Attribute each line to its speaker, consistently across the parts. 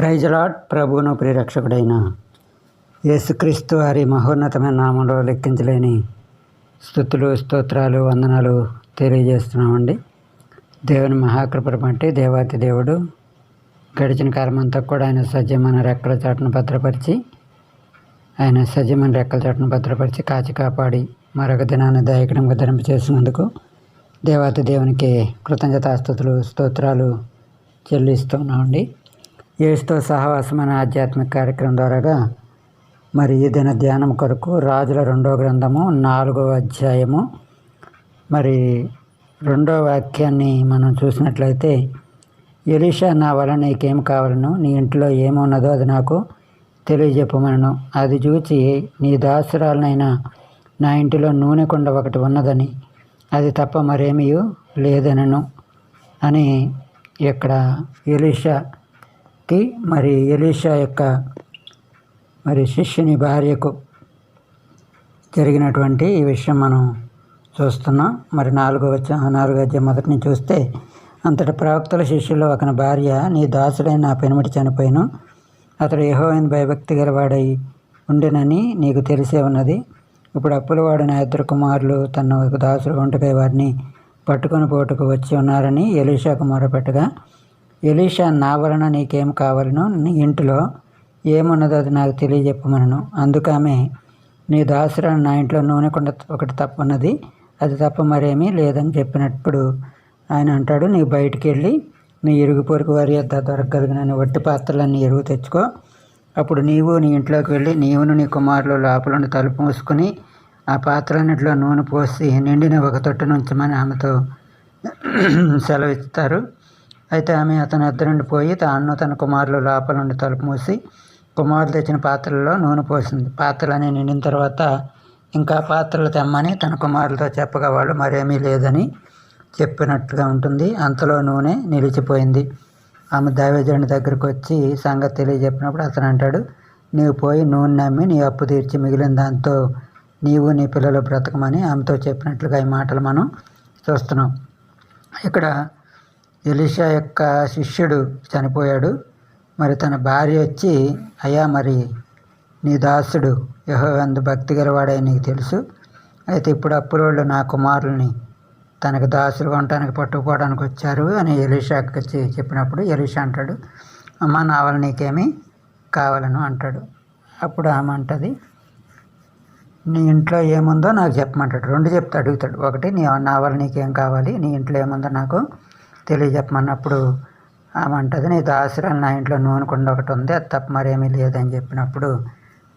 Speaker 1: Praise lord. ప్రభువును ప్రియరక్షకుడైన యేసుక్రీస్తు వారి మహోన్నతమైన నామంలో లెక్కించలేని స్తుతులు, స్తోత్రాలు, వందనాలు తెలియజేస్తున్నామండి. దేవుని మహాకృపను బట్టి దేవాతి దేవుడు గడిచిన కాలమంతా కూడా ఆయన సజీవమైన రెక్కల చాటును భద్రపరిచి కాచి కాపాడి మరొక దినాన్ని దయకరంగా ధరింప చేసినందుకు దేవాతి దేవునికి కృతజ్ఞతాస్తుతులు, స్తోత్రాలు చెల్లిస్తున్నామండి. యేసుతో సహవాసమైన ఆధ్యాత్మిక కార్యక్రమం ద్వారాగా మరి ఈ దిన ధ్యానం కొరకు రాజుల 2వ గ్రంథము 4వ అధ్యాయము మరి 2వ వాక్యాన్ని మనం చూసినట్లయితే, ఎలీషా, నా వలన నీకేం కావాలను, నీ ఇంట్లో ఏమున్నదో అది నాకు తెలియజెప్పమనను. అది చూచి, నీ దాసురాలనైనా నా ఇంటిలో నూనె కుండ ఒకటి ఉన్నదని, అది తప్ప మరేమీ లేదనను అని ఇక్కడ ఎలీషాకి మరి ఎలీషా యొక్క మరి శిష్యుని భార్యకు జరిగినటువంటి ఈ విషయం మనం చూస్తున్నాం. మరి 4వ అధ్యాయం మొదటి నుంచి చూస్తే, అంతటి ప్రవక్తల శిష్యుల్లో ఒకని భార్య, నీ దాసుడైన నా పెనిమిటి చనిపోయాను, అతడు యెహోవాను భయభక్తి గలవాడై ఉండెనని నీకు తెలిసే ఉన్నది. ఇప్పుడు అప్పులవాడు నా 2 కుమారులు తన దాసుడు వంటకై వారిని పట్టుకొని పోటుకు వచ్చి ఉన్నారని ఎలీషాకు మొరపెట్టగా, ఎలీషా, నా వలన నీకేం కావాలను, నీ ఇంటిలో ఏమున్నదో అది నాకు తెలియజెప్పమనను. అందుకామె, నీ దాసురాలు నా ఇంట్లో నూనె కుండ ఒకటి తప్పున్నది, అది తప్ప మరేమీ లేదని చెప్పినప్పుడు ఆయన అంటాడు, నీవు బయటికి వెళ్ళి నీ ఇరుగు పొరుగు వారి యొద్ద దొరకగలిగిన వట్టి పాత్రలన్నీ ఎరువు తెచ్చుకో. అప్పుడు నీవు నీ ఇంట్లోకి వెళ్ళి నీవును నీ కుమారులు లోపల తలుపు మూసుకుని ఆ పాత్రలన్నింటిలో నూనె పోసి నిండిన ఒక తొట్టును ఉంచమని ఆమెతో సెలవిస్తారు. అయితే ఆమె అతని వద్ద నుండి పోయి తాను తన కుమారులు లోపల నుండి తలుపు మూసి కుమారులు తెచ్చిన పాత్రలలో నూనె పోసింది. పాత్రలని నిండిన తర్వాత ఇంకా పాత్రలు తెమ్మని తన కుమారులతో చెప్పగా వాళ్ళు మరేమీ లేదని చెప్పినట్టుగా ఉంటుంది. అంతలో నూనె నిలిచిపోయింది. ఆమె దైవజనుడి దగ్గరకు వచ్చి సంగతి తెలియజెప్పినప్పుడు అతను అంటాడు, నీవు పోయి నూనె నమ్మి నీ అప్పు తీర్చి మిగిలిన దాంతో నీవు నీ పిల్లలు బ్రతకమని ఆమెతో చెప్పినట్లుగా ఈ మాటలు మనం చూస్తున్నాం. ఇక్కడ ఎలీషా యొక్క శిష్యుడు చనిపోయాడు. మరి తన భార్య వచ్చి, అయ్యా, మరి నీ దాసుడు యెహోవాయందు భక్తి గలవాడై నీకు తెలుసు, అయితే ఇప్పుడు అప్పులోళ్ళు నా కుమారుల్ని తనకు దాసులు కొనడానికి పట్టుకుపోవడానికి వచ్చారు అని ఎలీషాకి వచ్చి చెప్పినప్పుడు ఎలీషా అంటాడు, అమ్మ, నా వల్ల నీకేమీ కావాలను అంటాడు. అప్పుడు ఆమె అంటది, నీ ఇంట్లో ఏముందో నాకు చెప్పమంటాడు. 2 అడుగుతాడు. ఒకటి, నా వల్ల నీకేం కావాలి, నీ ఇంట్లో ఏముందో నాకు తెలియజెప్పమన్నప్పుడు ఆమె అంటది, నీ దాసురాలు నా ఇంట్లో నూనె కుండ ఒకటి ఉంది, అది తప్ప మరేమీ లేదని చెప్పినప్పుడు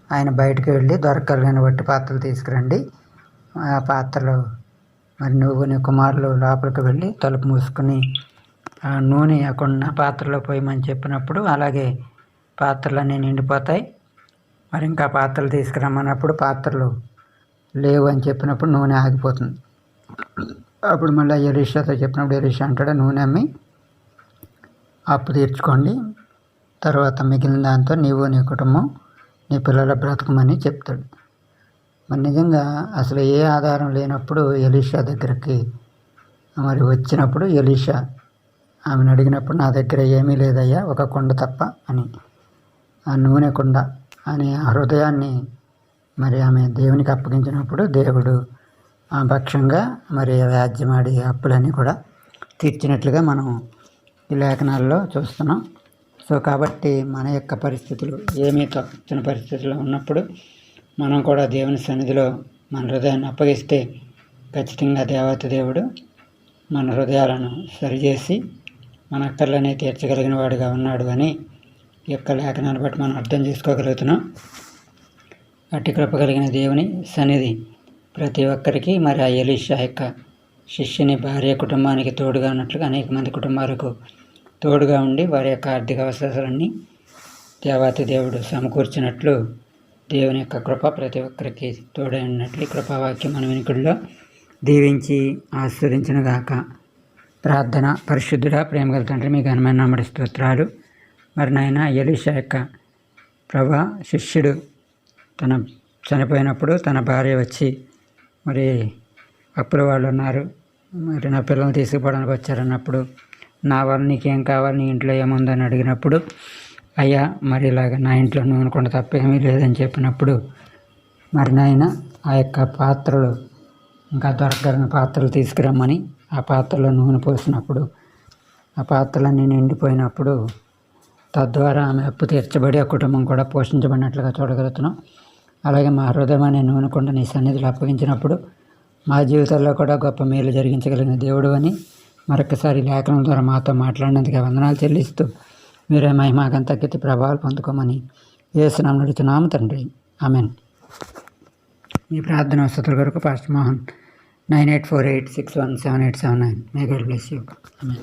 Speaker 1: ఆయన బయటికి వెళ్ళి దొరకగలిగిన వట్టి పాత్రలు తీసుకురండి, ఆ పాత్రలు మరి నువ్వు నీ కుమారులు లోపలికి వెళ్ళి తలుపు మూసుకుని ఆ నూనె కొన్న పాత్రలో పోయమని చెప్పినప్పుడు అలాగే పాత్రలన్నీ నిండిపోతాయి. మరి ఇంకా పాత్రలు తీసుకురమ్మన్నప్పుడు పాత్రలు లేవు అని చెప్పినప్పుడు నూనె ఆగిపోతుంది. అప్పుడు మళ్ళీ ఎలీషాతో చెప్పినప్పుడు ఎలీషా అంటాడు, నూనె అమ్మి అప్పు తీర్చుకోండి, తర్వాత మిగిలిన దాంతో నీవు నీ కుటుంబం నీ పిల్లల బ్రతకమని చెప్తాడు. మరి నిజంగా అసలు ఏ ఆధారం లేనప్పుడు ఎలీషా దగ్గరికి మరి వచ్చినప్పుడు ఎలీషా ఆమెను అడిగినప్పుడు, నా దగ్గర ఏమీ లేదయ్యా, ఒక కుండ తప్ప అని, ఆ నూనె కుండ అని ఆ హృదయాన్ని మరి ఆమె దేవునికి అప్పగించినప్పుడు దేవుడు ఆ పక్షంగా మరి వ్యాజ్యమాడి అప్పులన్నీ కూడా తీర్చినట్లుగా మనం ఈ లేఖనాల్లో చూస్తున్నాం. సో కాబట్టి మన యొక్క పరిస్థితులు ఏమీ తక్కువ పరిస్థితుల్లో ఉన్నప్పుడు మనం కూడా దేవుని సన్నిధిలో మన హృదయాన్ని అప్పగిస్తే ఖచ్చితంగా దేవత దేవుడు మన హృదయాలను సరిచేసి మన అక్కర్లనే తీర్చగలిగిన వాడుగా ఉన్నాడు అని ఈ యొక్క లేఖనాన్ని బట్టి మనం అర్థం చేసుకోగలుగుతున్నాం. అట్టి కృప కలిగిన దేవుని సన్నిధి ప్రతి ఒక్కరికి మరి ఆ ఎలీషా యొక్క శిష్యుని భార్య కుటుంబానికి తోడుగా ఉన్నట్లుగా అనేక మంది కుటుంబాలకు తోడుగా ఉండి వారి యొక్క ఆర్థిక అవసరాలన్నీ దేవాతి దేవుడు సమకూర్చినట్లు దేవుని యొక్క కృప ప్రతి ఒక్కరికి తోడై ఉన్నట్లు ఈ కృపావాక్యం మన వెనుకల్లో దీవించి ఆశీర్వదించునుగాక. ప్రార్థన. పరిశుద్ధుడా, ప్రేమగల తండ్రి, మీ ఘనమైన నామమున స్తోత్రాలు. మరి నాయన, ఎలీషా యొక్క ప్రభా శిష్యుడు తన చనిపోయినప్పుడు తన భార్య వచ్చి, మరి అప్పుల వాళ్ళు ఉన్నారు, మరి నా పిల్లల్ని తీసుకుపోవడానికి వచ్చారన్నప్పుడు, నా వల్ల నీకేం కావాలి, నీ ఇంట్లో ఏముందని అడిగినప్పుడు అయ్యా మరి ఇలాగ నా ఇంట్లో నూనె కుండ తప్పేమీ లేదని చెప్పినప్పుడు మరి నాయన ఆ యొక్క పాత్రలు ఇంకా దొరకని పాత్రలు తీసుకురమ్మని ఆ పాత్రలో నూనె పోసినప్పుడు ఆ పాత్రలన్నీ నిండిపోయినప్పుడు తద్వారా ఆమె అప్పు తీర్చబడి ఆ కుటుంబం కూడా పోషించబడినట్లుగా చూడగలుగుతున్నాం. అలాగే మా హృదయం అనే నూనె కుండ నీ సన్నిధిలో అప్పగించినప్పుడు మా జీవితాల్లో కూడా గొప్ప మేలు జరిగించగలిగిన దేవుడు అని మరొకసారి లేఖనం ద్వారా మాతో మాట్లాడినందుకు వందనాలు చెల్లిస్తూ మీరే మహిమ ఘనత కీర్తి ప్రభావాలు పొందుకోమని యేసునామమున అడుగుతున్నాము తండ్రి. ఆమెన్. ఈ ప్రార్థన వసతుల కొరకు pastor Mohan 9848617879. May God bless you. Amen.